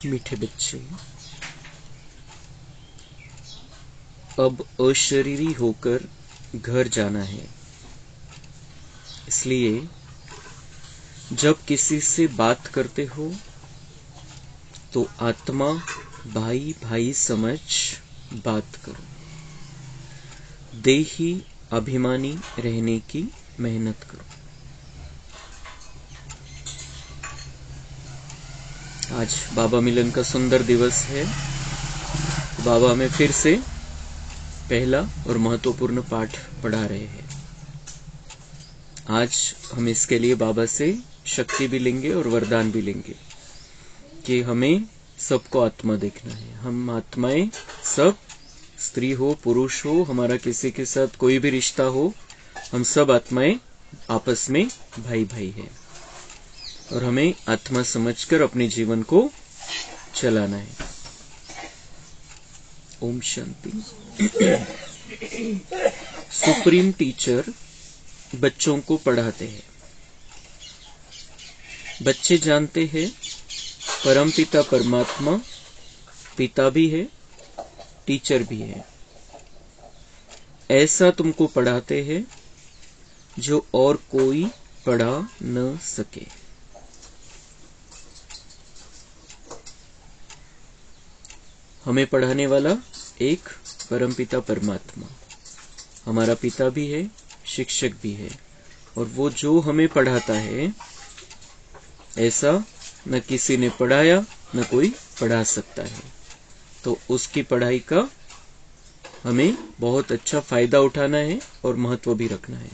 मीठे बच्चे, अब अशरीरी होकर घर जाना है। इसलिए जब किसी से बात करते हो तो आत्मा भाई भाई समझ बात करो। देही अभिमानी रहने की मेहनत करो। आज बाबा मिलन का सुंदर दिवस है। बाबा हमें फिर से पहला और महत्वपूर्ण पाठ पढ़ा रहे हैं। आज हम इसके लिए बाबा से शक्ति भी लेंगे और वरदान भी लेंगे कि हमें सबको आत्मा देखना है। हम आत्माएं सब, स्त्री हो पुरुष हो, हमारा किसी के साथ कोई भी रिश्ता हो, हम सब आत्माएं आपस में भाई भाई हैं और हमें आत्मा समझकर अपने जीवन को चलाना है। ओम शांति। सुप्रीम टीचर बच्चों को पढ़ाते हैं। बच्चे जानते हैं परमपिता परमात्मा पिता भी है, टीचर भी है। ऐसा तुमको पढ़ाते हैं जो और कोई पढ़ा न सके। हमें पढ़ाने वाला एक परमपिता परमात्मा हमारा पिता भी है, शिक्षक भी है, और वो जो हमें पढ़ाता है ऐसा न किसी ने पढ़ाया न कोई पढ़ा सकता है। तो उसकी पढ़ाई का हमें बहुत अच्छा फायदा उठाना है और महत्व भी रखना है।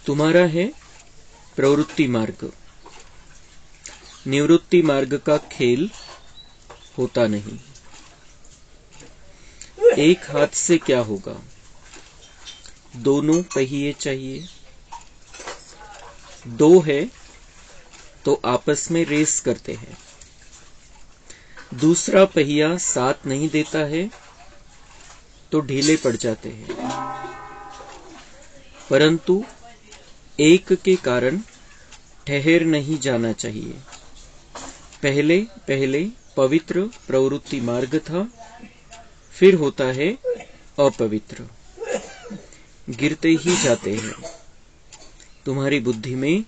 तुम्हारा है प्रवृत्ति मार्ग। निवृत्ति मार्ग का खेल होता नहीं। एक हाथ से क्या होगा? दोनों पहिए चाहिए। दो है तो आपस में रेस करते हैं। दूसरा पहिया साथ नहीं देता है तो ढीले पड़ जाते हैं। परंतु एक के कारण ठहर नहीं जाना चाहिए। पहले पहले पवित्र प्रवृत्ति मार्ग था, फिर होता है अपवित्र। गिरते ही जाते हैं। तुम्हारी बुद्धि में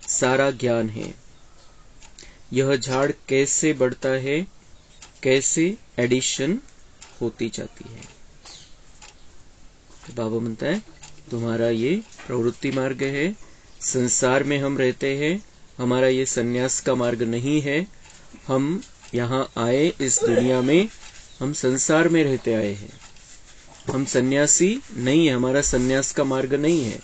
सारा ज्ञान है। यह झाड़ कैसे बढ़ता है, कैसे एडिशन होती जाती है। बाबा म्हणता है तुम्हारा ये प्रवृत्ति मार्ग है। संसार में हम रहते हैं। हमारा ये सन्यास का मार्ग नहीं है। हम यहाँ आए इस दुनिया में, हम संसार में रहते आए हैं। हम सन्यासी नहीं है। हमारा सन्यास का मार्ग नहीं है।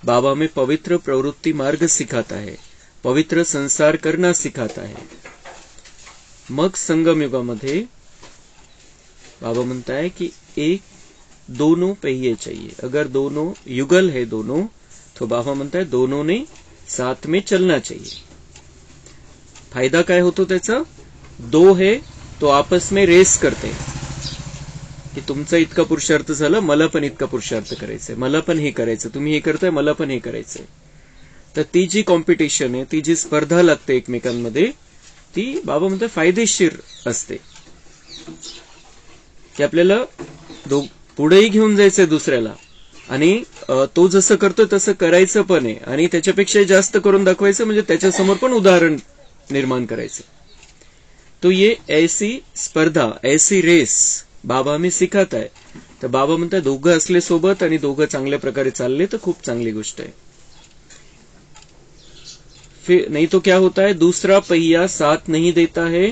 बाबा हमें पवित्र प्रवृत्ति मार्ग सिखाता है, पवित्र संसार करना सिखाता है। मग संगम युगामध्ये बाबा म्हणता है कि एक दोनों पहिए चाहिए। अगर दोनों युगल है दोनों, तो बाबा म्हणता है दोनों ने साथ में चलना चाहिए। फायदा काय होतो त्याचा? दो है तो आपस में रेस करते हैं की तुमचा इतका पुरुषार्थ झाला, मला पण इतका पुरुषार्थ करायचंय, मला पण हे करायचं, तुम्ही हे करताय, मला पण हे करायचंय। तर ती जी कॉम्पिटिशन आहे, ती जी स्पर्धा लागते एकमेकांमध्ये, ती बाबा म्हणतात फायदेशीर असते की आपल्याला पुढेही घेऊन जायचंय दुसऱ्याला, आणि तो जसं करतोय तसं करायचं पण आहे, आणि त्याच्यापेक्षा जास्त करून दाखवायचं, म्हणजे त्याच्यासमोर पण उदाहरण निर्माण करायचं। तो ये ऐसी स्पर्धा, ऐसी रेस बाबा हमें सिखाता है। तर बाबा म्हणतात दोघं असले सोबत आणि दोघं चांगल्या प्रकारे चालले तर खूप चांगली गोष्ट है। फिर नहीं तो क्या होता है, दूसरा पहिया साथ नहीं देता है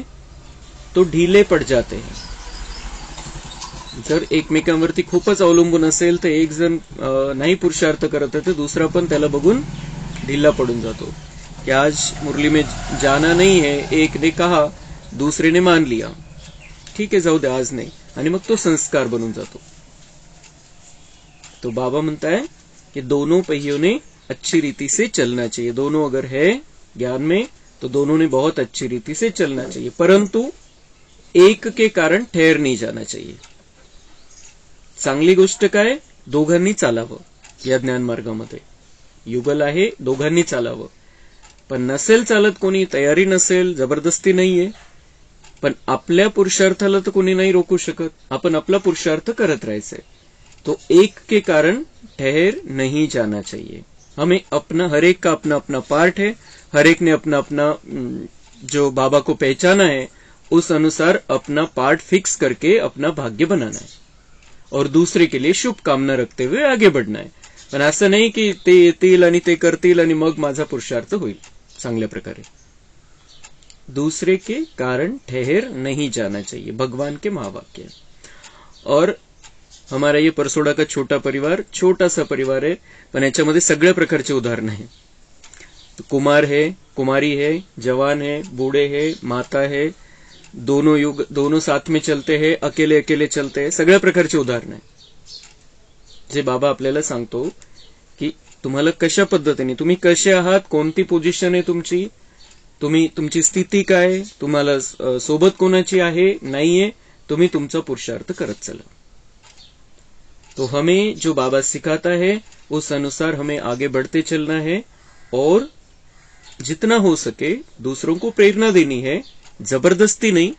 तो ढीले पड़ जाते हैं। जर एकमेकांवरती खूपच अवलंबून असेल तर एक जण नाही पुरुषार्थ करत है तो दूसरा पण त्याला बघून ढीला पडून जातो। कि आज मुरली में जाना नहीं है, एक ने कहा, दूसरे ने मान लिया, ठीक है जाऊ दे आज नहीं, आणि मग तो संस्कार बनून जातो। तो बाबा म्हणता है कि दोनों पहियों ने अच्छी रीति से चलना चाहिए। दोनों अगर है ज्ञान में तो दोनों ने बहुत अच्छी रीति से चलना चाहिए, परंतु एक के कारण ठहर नहीं जाना चाहिए। चांगली गोष्ट काय? दोघांनी चालावं या ज्ञान मार्गामध्ये। युगल आहे, दोघांनी चालावं. पण नसेल चालत, कोणी तयारी नसेल, जबरदस्ती नाहीये, पण आपल्या पुरुषार्थाला तर कोणी नाही रोकू शकत. आपण आपला पुरुषार्थ करत राहायचंय. तो एक के कारण ठहर नहीं जाना चाहिए. हमें अपना, हर एक का अपना अपना पार्ट है, हर एक ने अपना अपना जो बाबा को पहचाना है उस अनुसार अपना पार्ट फिक्स करके अपना भाग्य बनाना है और दूसरे के लिए शुभकामना रखते हुए आगे बढ़ना है. पण असं नाही की ते येतील आणि ते करतील आणि मग माझा पुरुषार्थ होईल चांगल्या प्रकारे. दूसरे के कारण ठहर नहीं जाना चाहिए, भगवान के महावाक्य. और हमारा ये परसोडा का छोटा परिवार, छोटा सा परिवार है, पण याच्यामध्ये सगळ्या प्रकारचे उदाहरण है. तो कुमार है, कुमारी है, जवान है, बूढ़े है, माता है, दोनों युग, दोनों साथ में चलते हैं, अकेले अकेले चलते हैं, सगळ्या प्रकारचे उदाहरण आहे. जे बाबा आपल्याला सांगतो की तुम्हाला कशा पद्धतीने, तुम्ही कसे आहात, कोणती पोझिशन आहे तुमची, तुम्ही तुमची स्थिती काय, तुम्हाला सोबत कोणाची आहे नाहीये, तुम्ही तुमचा पुरुषार्थ करत चला. तो हमें जो बाबा सिखाता है उस अनुसार हमें आगे बढ़ते चलना है और जितना हो सके दूसरों को प्रेरणा देनी है, जबरदस्ती नहीं,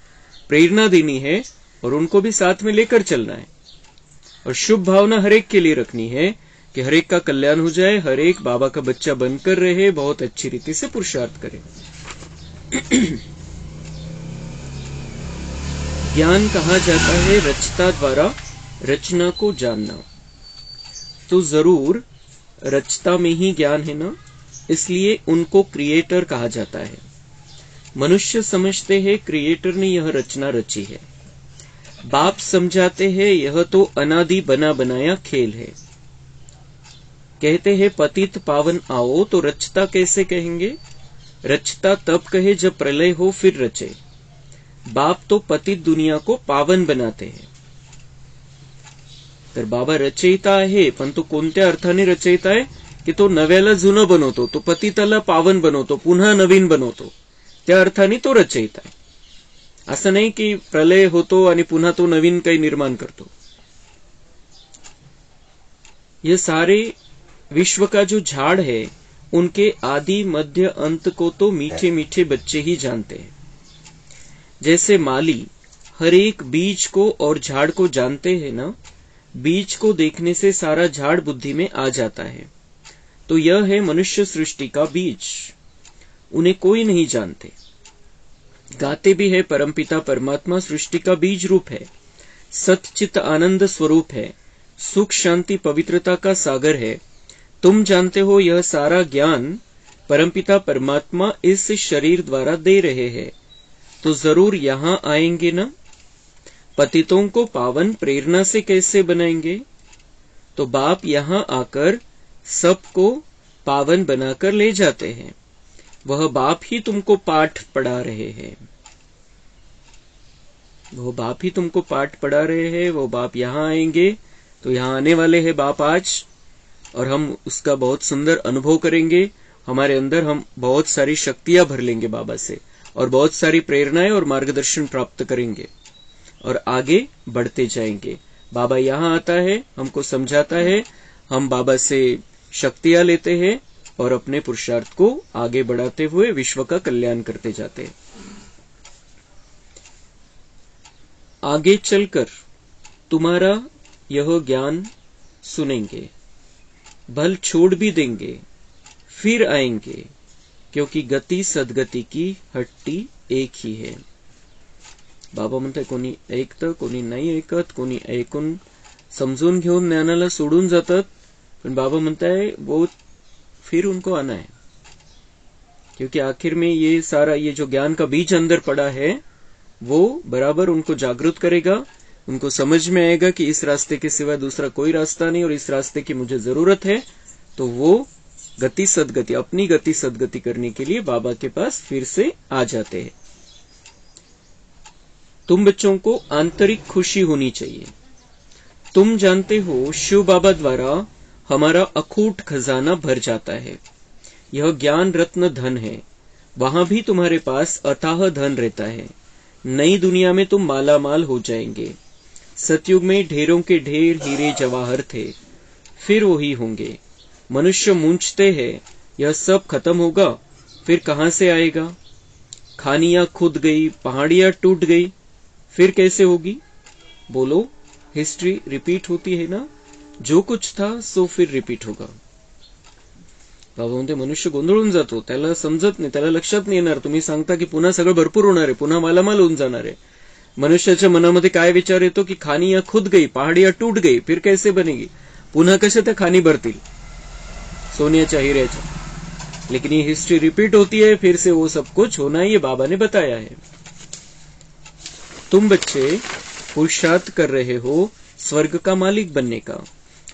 प्रेरणा देनी है और उनको भी साथ में लेकर चलना है. और शुभ भावना हर एक के लिए रखनी है कि हर एक का कल्याण हो जाए, हर एक बाबा का बच्चा बनकर रहे, बहुत अच्छी रीति से पुरुषार्थ करे. ज्ञान कहा जाता है रचता द्वारा रचना को जानना. तो जरूर रचता में ही ज्ञान है ना, इसलिए उनको क्रिएटर कहा जाता है. मनुष्य समझते हैं क्रिएटर ने यह रचना रची है. बाप समझाते हैं यह तो अनादि बना बनाया खेल है. कहते हैं पतित पावन आओ, तो रचता कैसे कहेंगे? रचता तब कहे जब प्रलय हो फिर रचे. बाप तो पतित दुनिया को पावन बनाते हैं. तर बाबा रचयिता आहे, पण तो कोणत्या अर्थाने रचयिता आहे की तो नव्याला जुनं बनवतो, तो पतिताला पावन बनवतो, पुन्हा नवीन बनवतो, त्या अर्थाने तो रचयिता आहे. असं नाही की प्रलय होतो आणि पुन्हा तो नवीन काही निर्माण करतो. ये सारे विश्व का जो झाड़ है उनके आदि मध्य अंत को तो मीठे मीठे बच्चे ही जानते हैं. जैसे माली हर एक बीज को और झाड़ को जानते हैं ना, बीज को देखने से सारा झाड़ बुद्धि में आ जाता है. तो यह है मनुष्य सृष्टि का बीज. उन्हें कोई नहीं जानते. गाते भी है परमपिता परमात्मा सृष्टि का बीज रूप है, सतचित आनंद स्वरूप है, सुख शांति पवित्रता का सागर है. तुम जानते हो यह सारा ज्ञान परमपिता परमात्मा इस शरीर द्वारा दे रहे हैं, तो जरूर यहां आएंगे ना. पतितों को पावन प्रेरणा से कैसे बनाएंगे? तो बाप यहां आकर सबको पावन बनाकर ले जाते हैं. वह बाप ही तुमको पाठ पढ़ा रहे हैं. वो बाप ही तुमको पाठ पढ़ा रहे हैं. वो बाप यहां आएंगे, तो यहां आने वाले हैं बाप आज, और हम उसका बहुत सुंदर अनुभव करेंगे. हमारे अंदर हम बहुत सारी शक्तियां भर लेंगे बाबा से, और बहुत सारी प्रेरणाएं और मार्गदर्शन प्राप्त करेंगे और आगे बढ़ते जाएंगे. बाबा यहां आता है, हमको समझाता है, हम बाबा से शक्तियां लेते हैं और अपने पुरुषार्थ को आगे बढ़ाते हुए विश्व का कल्याण करते जाते हैं. आगे चलकर तुम्हारा यह ज्ञान सुनेंगे, भल छोड़ भी देंगे, फिर आएंगे, क्योंकि गति सदगति की हट्टी एक ही है. बाबा म्हणतात कोणी ऐकतं, कोणी नाही ऐकत, कोणी ऐकून समजून घेऊन ज्ञानाला सोडून जातात, पण बाबा म्हणताय वो फिर उनको आना है, क्योंकि आखिर में ये सारा ये जो ज्ञान का बीज अंदर पड़ा है वो बराबर उनको जागृत करेगा. उनको समझ में आएगा कि इस रास्ते के सिवा दूसरा कोई रास्ता नहीं और इस रास्ते की मुझे जरूरत है. तो वो गति सदगति, अपनी गति सदगति करने के लिए बाबा के पास फिर से आ जाते हैं. तुम बच्चों को आंतरिक खुशी होनी चाहिए. तुम जानते हो शिव बाबा द्वारा हमारा अखूट खजाना भर जाता है. यह ज्ञान रत्न धन है. वहां भी तुम्हारे पास अथाह धन रहता है. नई दुनिया में तुम मालामाल हो जाएंगे. सतयुग में ढेरों के ढेर हीरे जवाहर थे, फिर वही होंगे. मनुष्य मूंछते हैं, यह सब खत्म होगा, फिर कहां से आएगा? खानियां खुद गई, पहाड़ियां टूट गई, फिर कैसे होगी? बोलो, हिस्ट्री रिपीट होती है ना? जो कुछ था सो फिर रिपीट होगा. बाबा म्हणते मनुष्य गोंधळून जातो, त्याला समजत नाही, त्याला लक्षात नाही येणार. तुम्ही सांगता की पुन्हा सगळं भरपूर होणार आहे, पुन्हा मालामाल होऊन जाणार आहे. मनुष्याच्या मनामध्ये काय विचार येतो की खानियां खुद गई, पहाड़ियां टूट गई, फिर कैसे बनेगी? पुन्हा कशा त्या खानी भरतील सोन्याच्या हिऱ्याच्या? लेकिन ये हिस्ट्री रिपीट होती है, फिर से वो सब कुछ होना है, ये बाबा ने बताया है. तुम बच्चे पुरुषार्थ कर रहे हो स्वर्ग का मालिक बनने का.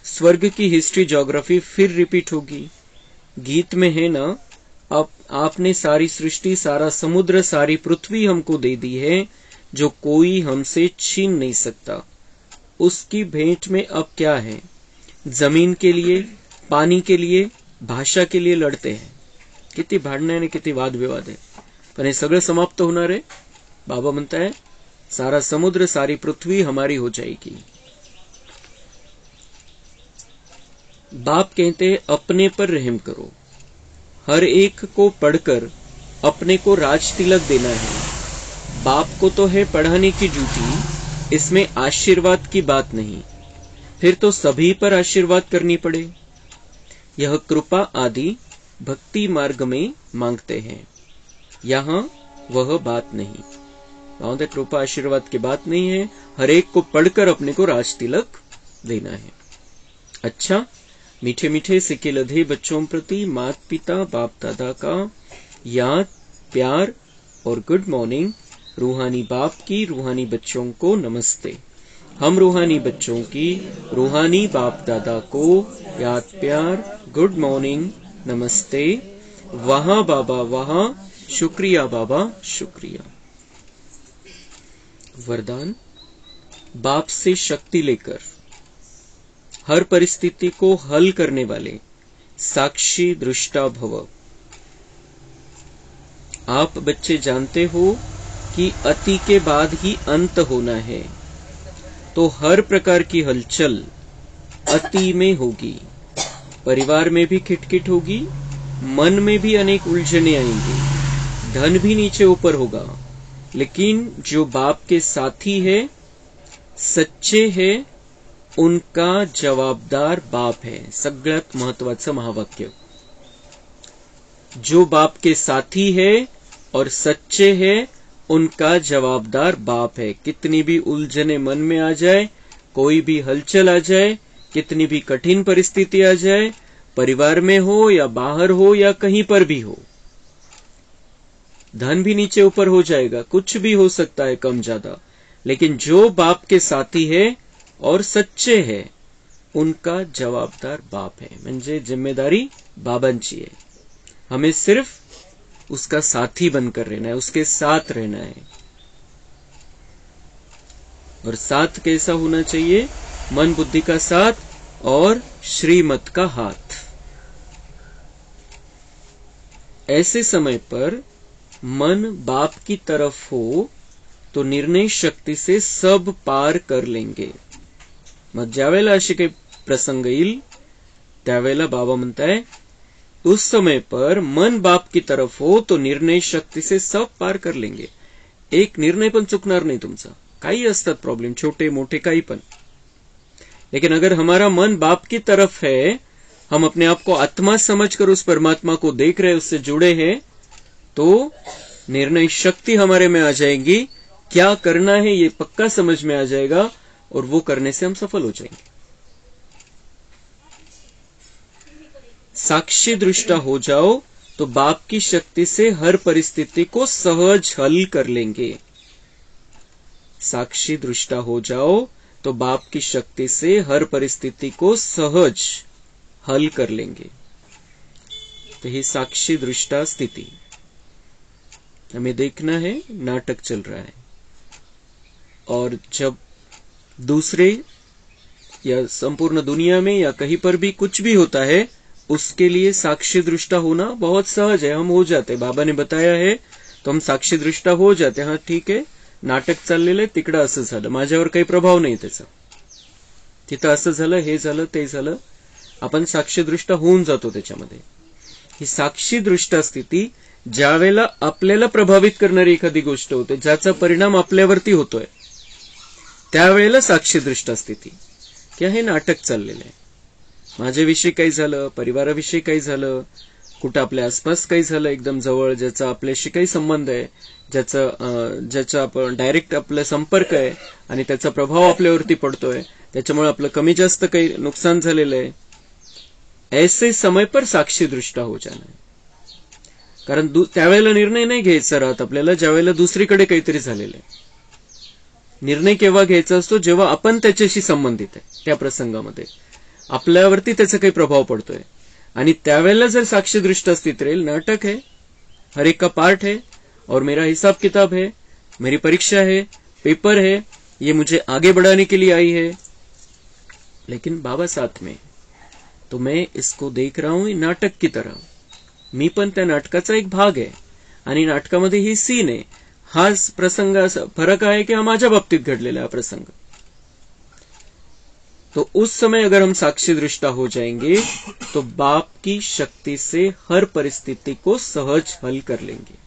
स्वर्ग की हिस्ट्री ज्योग्राफी फिर रिपीट होगी. गीत में है ना, आपने सारी सृष्टि, सारा समुद्र, सारी पृथ्वी हमको दे दी है, जो कोई हमसे छीन नहीं सकता. उसकी भेंट में अब क्या है? जमीन के लिए, पानी के लिए, भाषा के लिए लढते हैं. किती भांडणं आणि किती वादविवाद आहे, पण हे सगळं समाप्त होणार आहे. बाबा म्हणताय सारा समुद्र, सारी पृथ्वी हमारी हो जाएगी. बाप कहते अपने पर रहम करो. हर एक को पढ़कर अपने को राज तिलक देना है. बाप को तो है पढ़ाने की ड्यूटी, इसमें आशीर्वाद की बात नहीं. फिर तो सभी पर आशीर्वाद करनी पड़े. यह कृपा आदि भक्ति मार्ग में मांगते हैं, यहाँ वह बात नहीं. कृपा आशीर्वाद की बात नहीं है, हर एक को पढ़कर अपने को राज तिलक देना है. अच्छा, मीठे मीठे सिक्के लधे बच्चों प्रति माता पिता बाप दादा का याद, प्यार और गुड मॉर्निंग. रूहानी बाप की रूहानी बच्चों को नमस्ते. हम रूहानी बच्चों की रूहानी बाप दादा को याद, प्यार, गुड मॉर्निंग, नमस्ते. वहां बाबा वहां, शुक्रिया बाबा शुक्रिया. वरदान. बाप से शक्ति लेकर हर परिस्थिति को हल करने वाले साक्षी दृष्टा भव. आप बच्चे जानते हो कि अति के बाद ही अंत होना है, तो हर प्रकार की हलचल अति में होगी. परिवार में भी खिटखिट होगी, मन में भी अनेक उलझने आएंगी, धन भी नीचे ऊपर होगा. लेकिन जो बाप के साथी है, सच्चे है, उनका जवाबदार बाप है. सगळ्यात महत्वाचं महावाक्य. जो बाप के साथी है और सच्चे है, उनका जवाबदार बाप है. कितनी भी उलझने मन में आ जाए, कोई भी हलचल आ जाए, कितनी भी कठिन परिस्थिति आ जाए, परिवार में हो या बाहर हो या कहीं पर भी हो, धन भी नीचे ऊपर हो जाएगा, कुछ भी हो सकता है कम ज्यादा. लेकिन जो बाप के साथी है और सच्चे है, उनका जवाबदार बाप है. म्हणजे जिम्मेदारी बाबांची है. हमें सिर्फ उसका साथी बनकर रहना है, उसके साथ रहना है. और साथ कैसा होना चाहिए? मन बुद्धि का साथ और श्रीमत का हाथ. ऐसे समय पर मन बाप की तरफ हो तो निर्णय शक्ती से सब पार कर लेंगे. मग ज्यावेळेला असे काही प्रसंग येईल त्यावेळेला बाबा म्हणताय उस समय पर मन बाप की तरफ हो तो निर्णय शक्ति से सब पार कर लेंगे. एक निर्णय पण चुकणार नाही तुमचा. काही असतात प्रॉब्लेम, छोटे मोठे काही पण. लेकिन अगर हमारा मन बाप की तरफ है, हम अपने आप को आत्मा समझकर उस परमात्मा को देख रहे, उससे जुड़े हैं, तो निर्णय शक्ति हमारे में आ जाएगी. क्या करना है ये पक्का समझ में आ जाएगा और वो करने से हम सफल हो जाएंगे. साक्षी दृष्टा हो जाओ तो बाप की शक्ति से हर परिस्थिति को सहज हल कर लेंगे. साक्षी दृष्टा हो जाओ तो बाप की शक्ति से हर परिस्थिति को सहज हल कर लेंगे. तो ही साक्षी दृष्टा स्थिति हमें देखना है. नाटक चल रहा है और जब दूसरे या संपूर्ण दुनिया में या कहीं पर भी कुछ भी होता है, उसके लिए साक्षी दृष्टा होना बहुत सहज है. हम हो जाते, बाबा ने बताया है तो हम साक्षी दृष्टा हो जाते. हाँ ठीक आहे, नाटक चाललेलं आहे, तिकडं असं झालं, माझ्यावर काही प्रभाव नाही त्याचा, तिथं असं झालं, हे झालं, ते झालं, आपण साक्षीदृष्ट होऊन जातो त्याच्यामध्ये. ही साक्षीदृष्ट स्थिती ज्या वेळेला आपल्याला प्रभावित करणारी एखादी गोष्ट होते, ज्याचा परिणाम आपल्यावरती होतोय, त्यावेळेला साक्षीदृष्ट स्थिती की हे नाटक चाललेलं आहे. माझ्याविषयी काही झालं, परिवाराविषयी काही झालं, कुठं आपल्या आसपास काही झालं एकदम जवळ, ज्याचा आपल्याशी काही संबंध आहे, ज्याचा आपण डायरेक्ट आपला संपर्क आहे आणि त्याचा प्रभाव आपल्यावरती पडतोय, त्याच्यामुळे आपलं कमी जास्त काही नुकसान झालेलं आहे. ऐसे समय पर साक्षी दृष्टा हो जाना. कारण त्यावेळेला निर्णय नाही घ्यायचा राहत आपल्याला, ज्या वेळेला दुसरीकडे काहीतरी झालेलं आहे. निर्णय केव्हा घ्यायचा असतो, जेव्हा आपण त्याच्याशी संबंधित आहे, त्या प्रसंगामध्ये आपल्यावरती त्याचा काही प्रभाव पडतोय. आणि त्यावेळेला जर साक्षीदृष्ट स्थित राहील, नाटक है, हर एक का पार्ट है और मेरा हिसाब किताब है, मेरी परीक्षा है, पेपर है, ये मुझे आगे बढ़ाने के लिए आई है, लेकिन बाबा साथ में, तो मैं इसको देख रहा हूं नाटक की तरह. मी पण त्या नाटकाचा एक भाग आहे आणि नाटकामध्ये ही सीन आहे. हा प्रसंग फरक आहे की हा माझ्या बाबतीत घडलेला हा प्रसंग. तो उस समय अगर हम साक्षी दृष्टा हो जाएंगे तो बाप की शक्ति से हर परिस्थिति को सहज हल कर लेंगे.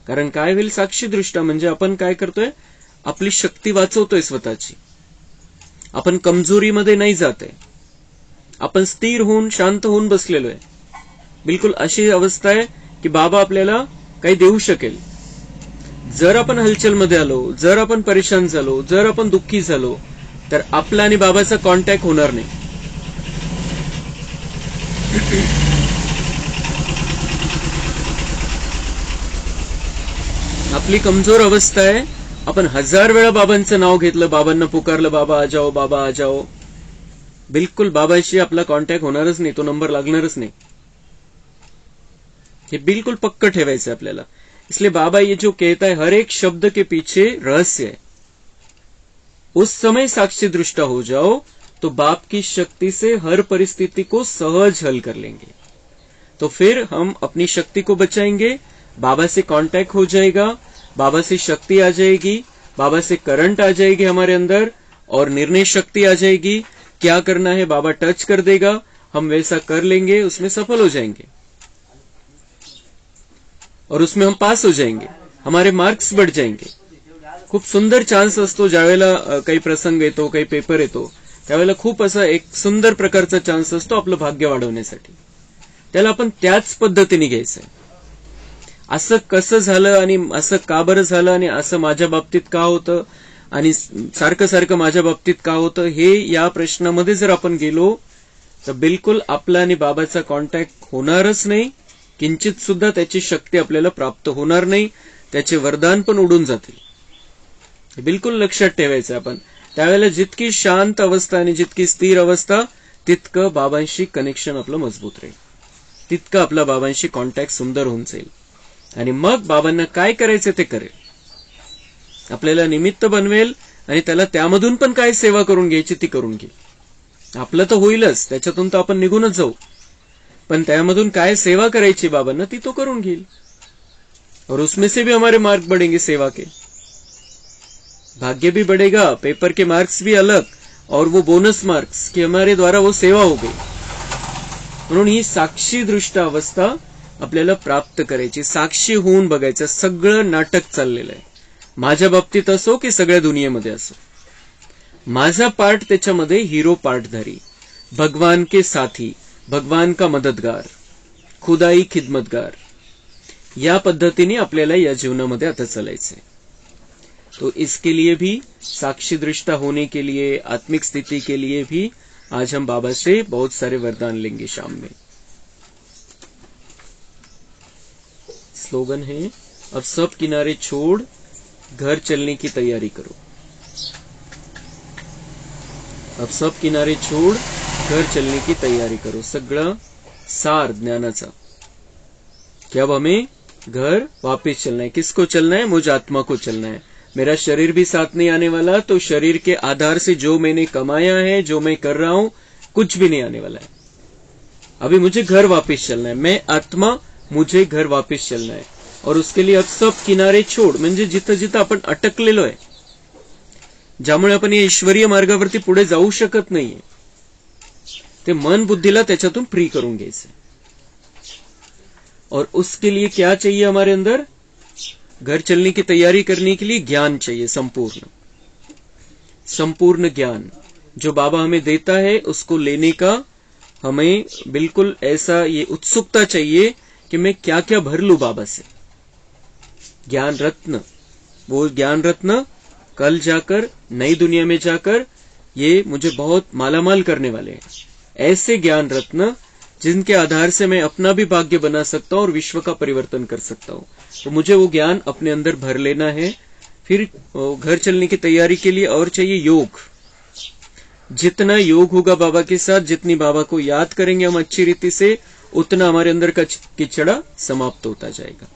कारण काय होईल, साक्षी दृष्टा म्हणजे आपण काय करतोय, आपली शक्ती वाचवतोय स्वतःची. आपण कमजोरीमध्ये नाही जात आहे, आपण स्थिर होऊन शांत होऊन बसलेलो आहे. बिलकुल अशी अवस्था आहे की बाबा आपल्याला काही देऊ शकेल. जर आपण हलचलमध्ये आलो, जर आपण परेशान झालो, जर आपण दुःखी झालो, तर आपला आणि बाबाचा कॉन्टॅक्ट होणार नाही. आपली कमजोर अवस्था आहे. आपण 1000 वेळा बाबांचं नाव घेतलं, बाबांना पुकारलं, बाबा आ जाओ, बाबा आ जाओ, बिलकुल बाबाशी आपला कॉन्टॅक्ट होणारच नाही, तो नंबर लागणारच नाही. हे बिल्कुल पक्का ठेवायचं आपल्याला. इसलिए बाबा ये जो कहता है, हर एक शब्द के पीछे रहस्य है. उस समय साक्षी दृष्टा हो जाओ तो बाप की शक्ति से हर परिस्थिति को सहज हल कर लेंगे. तो फिर हम अपनी शक्ति को बचाएंगे, बाबा से कांटेक्ट हो जाएगा, बाबा से शक्ति आ जाएगी, बाबा से करंट आ जाएगी हमारे अंदर, और निर्णय शक्ति आ जाएगी. क्या करना है बाबा टच कर देगा, हम वैसा कर लेंगे, उसमें सफल हो जाएंगे और उसमें हम पास हो जाएंगे, हमारे मार्क्स बढ़ जाएंगे. खूप सुंदर चान्स असतो ज्यावेळेला काही प्रसंग येतो, काही पेपर येतो, त्यावेळेला खूप असा एक सुंदर प्रकारचा चान्स असतो आपलं भाग्य वाढवण्यासाठी. त्याला आपण त्याच पद्धतीने घ्यायचंय. असं कसं झालं आणि असं का बरं झालं आणि असं माझ्या बाबतीत का होतं आणि सारखं सारखं माझ्या बाबतीत का होतं, हे या प्रश्नामध्ये जर आपण गेलो तर बिलकुल आपला आणि बाबाचा कॉन्टॅक्ट होणारच नाही. किंचित सुद्धा त्याची शक्ती आपल्याला प्राप्त होणार नाही, त्याचे वरदान पण उडून जातील. बिलकुल लक्षात ठेवायचं आपण. त्यावेळेला जितकी शांत अवस्था आणि जितकी स्थिर अवस्था, तितकं बाबांशी कनेक्शन आपलं मजबूत राहील, तितकं आपला बाबांशी कॉन्टॅक्ट सुंदर होऊन जाईल. आणि मग बाबांना काय करायचं ते करेल, आपल्याला निमित्त बनवेल आणि त्याला त्यामधून पण काय सेवा करून घ्यायची ती करून घेईल. आपलं तर होईलच, त्याच्यातून तर आपण निघूनच जाऊ, पण त्यामधून काय सेवा करायची बाबांना ती तो करून घेईल. और उसमें से भी हमारे मार्क बढ़ेंगे सेवा के, भाग्य भी बढ़ेगा, पेपर के मार्क्स भी अलग, और वो बोनस मार्क्स कि हमारे द्वारा वो सेवा हो गई. म्हणून ही साक्षी दृष्ट अवस्था आपल्याला प्राप्त करायची. साक्षी होऊन बघायचं, सगळं नाटक चाललेलं आहे, माझ्या बाबतीत असो की सगळ्या दुनियेमध्ये असो. माझा पार्ट त्याच्यामध्ये हिरो पार्टधारी, भगवान के साथी, भगवान का मददगार, खुदाई खिदमतगार, या पद्धतीने आपल्याला या जीवनामध्ये आता चालायचंय. तो इसके लिए भी, साक्षी दृष्टा होने के लिए, आत्मिक स्थिति के लिए भी आज हम बाबा से बहुत सारे वरदान लेंगे शाम में. स्लोगन है, अब सब किनारे छोड़ घर चलने की तैयारी करो. अब सब किनारे छोड़ घर चलने की तैयारी करो. सगळं सार ज्ञानाचा कि अब हमें घर वापस चलना है. किसको चलना है? मुझ आत्मा को चलना है. मेरा शरीर भी साथ नहीं आने वाला, तो शरीर के आधार से जो मैंने कमाया है, जो मैं कर रहा हूं, कुछ भी नहीं आने वाला है. अभी मुझे घर वापस चलना है. मैं आत्मा, मुझे घर वापस चलना है. और उसके लिए अब सब किनारे छोड़, म्हणजे जिथं जिथं आपण अटकलेलो आहे, ज्यामुळे आपण या ईश्वरीय मार्गावरती पुढे जाऊ शकत नाहीये, ते मन बुद्धीला त्याच्यातून फ्री करून घ्यायचं. और उसके लिए क्या चाहिए हमारे अंदर? घर चलने की तैयारी करने के लिए ज्ञान चाहिए, संपूर्ण ज्ञान जो बाबा हमें देता है उसको लेने का हमें बिल्कुल ऐसा ये उत्सुकता चाहिए कि मैं क्या क्या भर लूं बाबा से. ज्ञान रत्न, वो ज्ञान रत्न कल जाकर नई दुनिया में जाकर ये मुझे बहुत मालामाल करने वाले हैं. ऐसे ज्ञान रत्न जिनके आधार से मैं अपना भी भाग्य बना सकता हूं और विश्व का परिवर्तन कर सकता हूं. तो मुझे वो ज्ञान अपने अंदर भर लेना है. फिर घर चलने की तैयारी के लिए और चाहिए योग. जितना योग होगा बाबा के साथ, जितनी बाबा को याद करेंगे हम अच्छी रीति से, उतना हमारे अंदर का किचड़ा समाप्त होता जाएगा.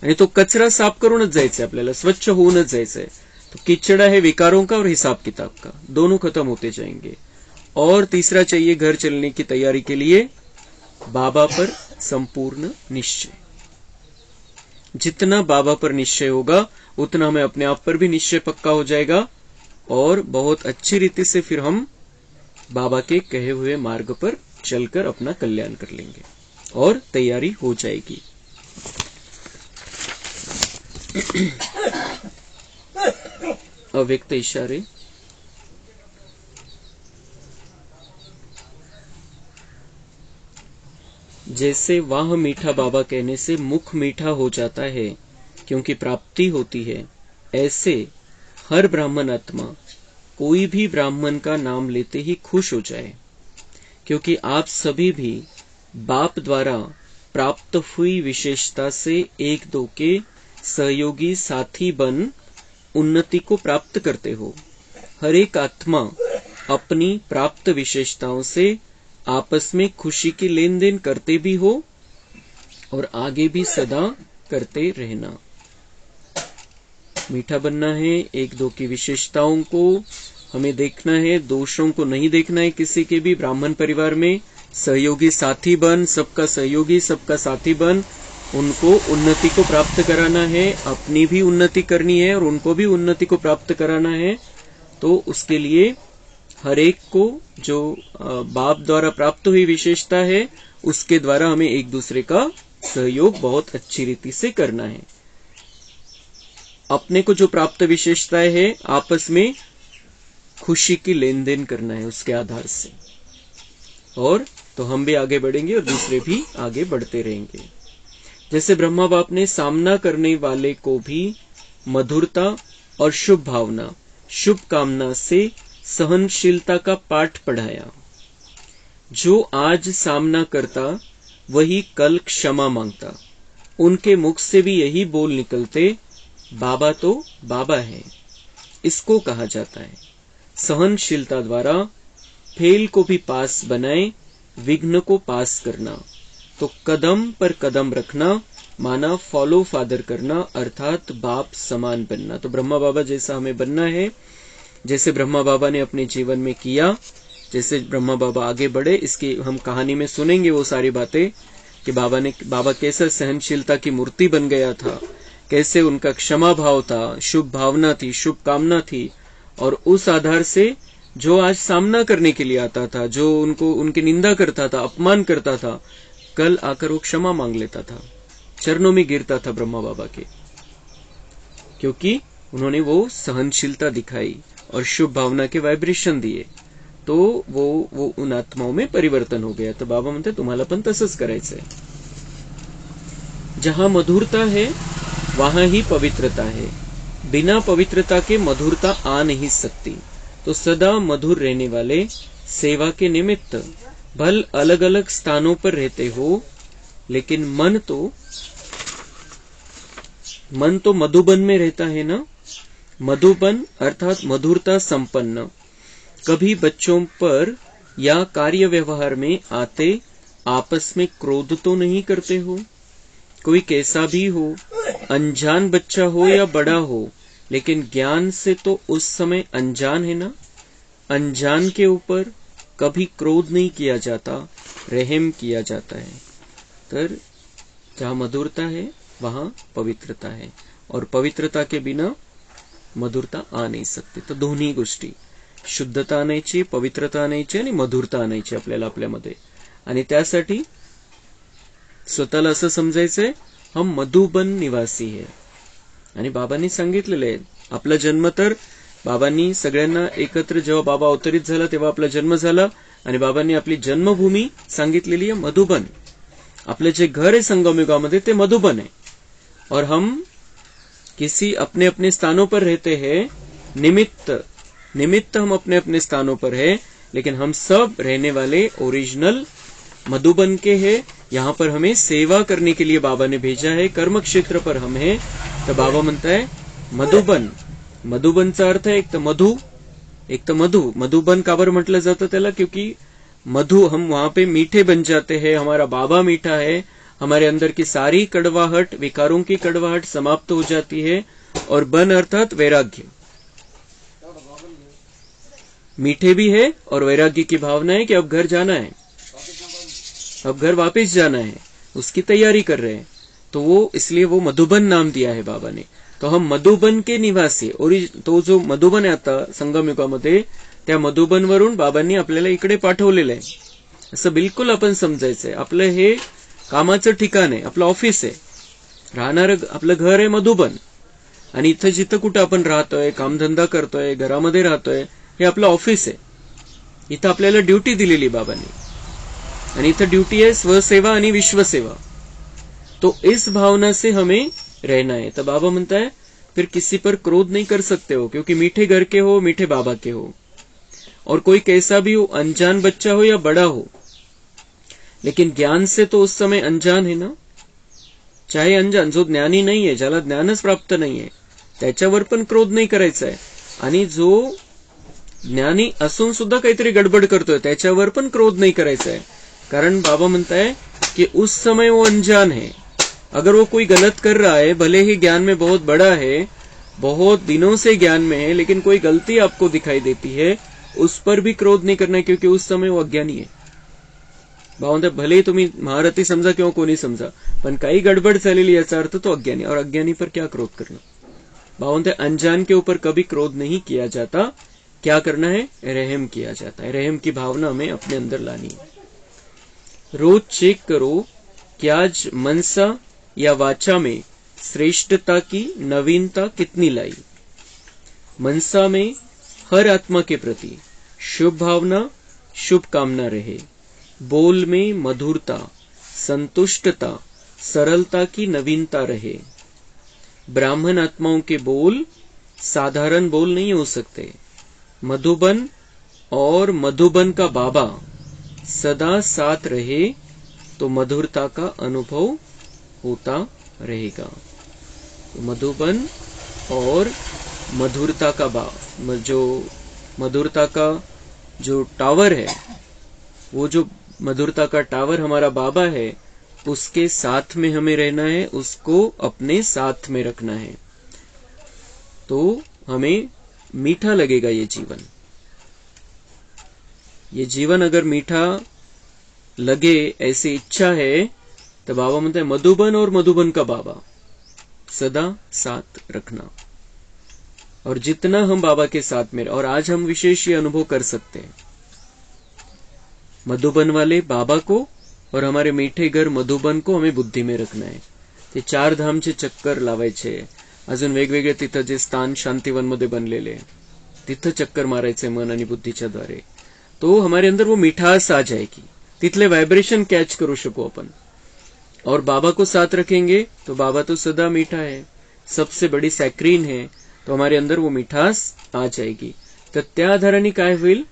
आणि तो कचरा साफ करूनच जायचंय आपल्याला, स्वच्छ होऊनच जायचंय. तो किचड़ा है विकारों का और हिसाब किताब का, दोनों खत्म होते जाएंगे. और तीसरा चाहिए घर चलने की तैयारी के लिए बाबा पर संपूर्ण निश्चय. जितना बाबा पर निश्चय होगा उतना हमें अपने आप पर भी निश्चय पक्का हो जाएगा और बहुत अच्छी रीति से फिर हम बाबा के कहे हुए मार्ग पर चलकर अपना कल्याण कर लेंगे और तैयारी हो जाएगी. अव्यक्त इशारे. जैसे वाह मीठा बाबा कहने से मुख मीठा हो जाता है क्योंकि प्राप्ति होती है, ऐसे हर ब्राह्मण आत्मा कोई भी ब्राह्मण का नाम लेते ही खुश हो जाए, क्योंकि आप सभी भी बाप द्वारा प्राप्त हुई विशेषता से एक दो के सहयोगी साथी बन उन्नति को प्राप्त करते हो. हर एक आत्मा अपनी प्राप्त विशेषताओं से आपस में खुशी की लेन देन करते भी हो और आगे भी सदा करते रहना. मीठा बनना है, एक दो की विशेषताओं को हमें देखना है, दोषों को नहीं देखना है किसी के भी. ब्राह्मण परिवार में सहयोगी साथी बन, सबका सहयोगी सबका साथी बन, उनको उन्नति को प्राप्त कराना है, अपनी भी उन्नति करनी है और उनको भी उन्नति को प्राप्त कराना है. तो उसके लिए हर एक को जो बाप द्वारा प्राप्त हुई विशेषता है उसके द्वारा हमें एक दूसरे का सहयोग बहुत अच्छी रीति से करना है. अपने को जो प्राप्त विशेषताएं है आपस में खुशी की लेन देन करना है उसके आधार से, और तो हम भी आगे बढ़ेंगे और दूसरे भी आगे बढ़ते रहेंगे. जैसे ब्रह्मा बाप ने सामना करने वाले को भी मधुरता और शुभ भावना, शुभ कामना से सहनशीलता का पाठ पढ़ाया. जो आज सामना करता वही कल क्षमा मांगता. उनके मुख से भी यही बोल निकलते, बाबा तो बाबा है. इसको कहा जाता है सहनशीलता द्वारा फेल को भी पास बनाए, विघ्न को पास करना. तो कदम पर कदम रखना माना फॉलो फादर करना, अर्थात बाप समान बनना. तो ब्रह्मा बाबा जैसा हमें बनना है, जैसे ब्रह्मा बाबा ने अपने जीवन में किया, जैसे ब्रह्मा बाबा आगे बढ़े. इसकी हम कहानी में सुनेंगे वो सारी बातें कि बाबा कैसे सहनशीलता की मूर्ति बन गया था, कैसे उनका क्षमा भाव था, शुभ भावना थी, शुभ कामना थी, और उस आधार से जो आज सामना करने के लिए आता था, जो उनको उनकी निंदा करता था, अपमान करता था, कल आकर वो क्षमा मांग लेता था, चरणों में गिरता था ब्रह्मा बाबा के, क्योंकि उन्होंने वो सहनशीलता दिखाई और शुभ भावना के वाइब्रेशन दिए. तो वो उन आत्माओं में परिवर्तन हो गया. तो बाबा म्हणते तुम्हाला पण तसंच करायचंय. जहां मधुरता है वहां ही पवित्रता है. बिना पवित्रता के मधुरता आ नहीं सकती. तो सदा मधुर रहने वाले सेवा के निमित्त भल अलग अलग स्थानों पर रहते हो, लेकिन मन तो मधुबन में रहता है ना. मधुबन अर्थात मधुरता संपन्न. कभी बच्चों पर या कार्य व्यवहार में आते आपस में क्रोध तो नहीं करते हो. कोई कैसा भी हो, अनजान बच्चा हो या बड़ा हो, लेकिन ज्ञान से तो उस समय अनजान है ना. अनजान के ऊपर कभी क्रोध नहीं किया जाता, रहम किया जाता है. तर जहां मधुरता है वहां पवित्रता है, और पवित्रता के बिना मधुरता आ नहीं सकती. तर दोन्ही गोष्टी शुद्धता आणायची, पवित्रता आणायची आणि मधुरता आणायची आपल्याला आपल्यामध्ये. आणि त्यासाठी स्वतःला असं समजायचंय, हम मधुबन निवासी है. आणि बाबांनी सांगितलेलं आहे, आपला जन्म तर बाबांनी सगळ्यांना एकत्र, जेव्हा बाबा अवतरित झाला तेव्हा आपला जन्म झाला आणि बाबांनी आपली जन्मभूमी सांगितलेली आहे मधुबन. आपलं जे घर आहे संगमयुगामध्ये ते मधुबन है. और हम किसी अपने अपने स्थानों पर रहते हैं, निमित्त हम अपने अपने स्थानों पर है, लेकिन हम सब रहने वाले ओरिजिनल मधुबन के हैं. यहाँ पर हमें सेवा करने के लिए बाबा ने भेजा है, कर्म क्षेत्र पर हम है. तो बाबा म्हणता है मधुबन. मधुबनचा अर्थ है एक तर मधुबन का बरं म्हटलं जातं त्याला, क्योंकि मधु, हम वहां पे मीठे बन जाते हैं. हमारा बाबा मीठा है, हमारे अंदर की सारी कड़वाहट, विकारों की कड़वाहट समाप्त हो जाती है. और बन अर्थात वैराग्य, मीठे भी है और वैराग्य की भावना है कि अब घर जाना है, अब घर वापस जाना है, उसकी तैयारी कर रहे हैं. तो वो इसलिए वो मधुबन नाम दिया है बाबा ने. तो हम मधुबन के निवासी. और तो जो मधुबन आहे आता संगमयुगामध्ये, त्या मधुबन वरून बाबांनी आपल्याला इकडे पाठवलेलं आहे, असं बिलकुल आपण समजायचंय. आपलं हे कामाचं ठिकाण आहे, आपलं ऑफिस आहे, राहणारं आपलं घर आहे मधुबन. आणि इथं जिथं कुठं आपण राहतोय, कामधंदा करतोय, घरामध्ये राहतोय, हे आपलं ऑफिस आहे. इथं आपल्याला ड्युटी दिलेली बाबांनी. आणि इथं ड्यूटी है स्वसेवा आणि विश्वसेवा. तो इस भावना से हमें रहना है. तो बाबा म्हणता है फिर किसी पर क्रोध नहीं कर सकते हो, क्योंकि मीठे घर के हो, मीठे बाबा के हो. और कोई कैसा भी हो, अनजान बच्चा हो या बड़ा हो, लेकिन ज्ञान से तो उस समय अनजान है ना. चाहे अनजान, जो ज्ञानी नहीं है, ज्याला ज्ञानच प्राप्त नाही आहे, त्याच्यावर पण क्रोध नाही करायचा आहे. आणि जो ज्ञानी असून सुद्धा काहीतरी गडबड करतोय, त्याच्यावर पण क्रोध नहीं करायचा है. कारण बाबा म्हणता है कि उस समय वो अनजान है. अगर वो कोई गलत कर रहा है, भले ही ज्ञान में बहुत बड़ा है, बहुत दिनों से ज्ञान में है, लेकिन कोई गलती आपको दिखाई देती है, उस पर भी क्रोध नहीं करना है, क्योंकि उस समय वो अज्ञानी है. बाबा म्हणता भले ही तुम्ही महारथी समजा किंवा कोणी समजा, पण काही गडबड झालेली याचा अर्थ तो अज्ञानी. और अज्ञानी पर क्या क्रोध करना. बाबा म्हणते अनजान के ऊपर कभी क्रोध नहीं किया जाता. क्या करना है, रहम किया जाता है. रहम की भावना हमें अपने अंदर लानी है. रोज चेक करो कि आज मनसा या वाचा में श्रेष्ठता की नवीनता कितनी लाई. मनसा में हर आत्मा के प्रति शुभ भावना, शुभ कामना रहे. बोल में मधुरता, संतुष्टता, सरलता की नवीनता रहे. ब्राह्मण आत्माओं के बोल साधारण बोल नहीं हो सकते. मधुबन और मधुबन का बाबा सदा साथ रहे तो मधुरता का अनुभव होता रहेगा. मधुबन और मधुरता का जो मधुरता का जो टावर है, वो जो मधुरता का टावर हमारा बाबा है, उसके साथ में हमें रहना है, उसको अपने साथ में रखना है. तो हमें मीठा लगेगा ये जीवन. ये जीवन अगर मीठा लगे, ऐसी इच्छा है, तो बाबा म्हणते मधुबन और मधुबन का बाबा सदा साथ रखना. और जितना हम बाबा के साथ में, और आज हम विशेष ये अनुभव कर सकते हैं, मधुबन वाले बाबा को और हमारे मीठे घर मधुबन को हमें बुद्धी में रखना है. ते 4 धामचे चक्कर लावायचे. अजून वेगवेगळे तिथं जे स्थान शांतिवन मध्ये बनलेले, तिथं चक्कर मारायचे मन आणि बुद्धीच्या द्वारे. तो हमारे अंदर वो मिठास आ जाएगी, तिथले वाइब्रेशन कैच करू शकू अपन. और बाबा को साथ रखेंगे तो बाबा तो सदा मीठा है, सबसे बड़ी सैक्रीन है, तो हमारे अंदर वो मिठास आ जाएगी. तर त्या आधाराने काय होईल,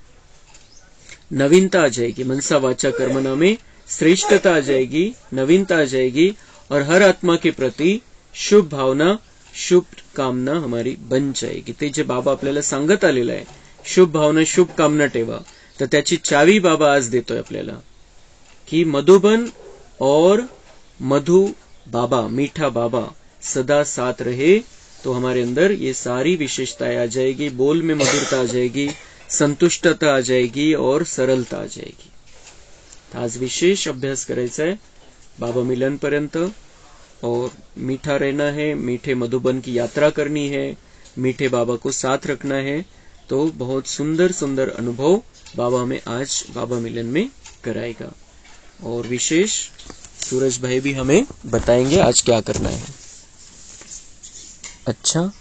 नवीनता आ जाएगी. मनसा वाचा कर्मणा में श्रेष्ठता आ जाएगी, नवीनता आ जाएगी. और हर आत्मा के प्रति शुभ भावना, शुभ कामना हमारी बन जाएगी. ते जे बाबा आपल्याला सांगत आलेलं आहे, शुभ भावना, शुभ कामना ठेवा, तर त्याची चावी बाबा आज देतोय आपल्याला, की मधुबन और मधु बाबा, मीठा बाबा सदा साथ रहे तो हमारे अंदर ये सारी विशेषताएं आ जाएगी. बोल में मधुरता आ जाएगी, संतुष्टता आ जाएगी और सरलता आ जाएगी. आज विशेष अभ्यास करायचा है बाबा मिलन पर्यंत. और मीठा रहना है, मीठे मधुबन की यात्रा करनी है, मीठे बाबा को साथ रखना है. तो बहुत सुंदर सुंदर अनुभव बाबा में आज बाबा मिलन में कराएगा। और विशेष सूरज भाई भी हमें बताएंगे आज क्या करना है। अच्छा,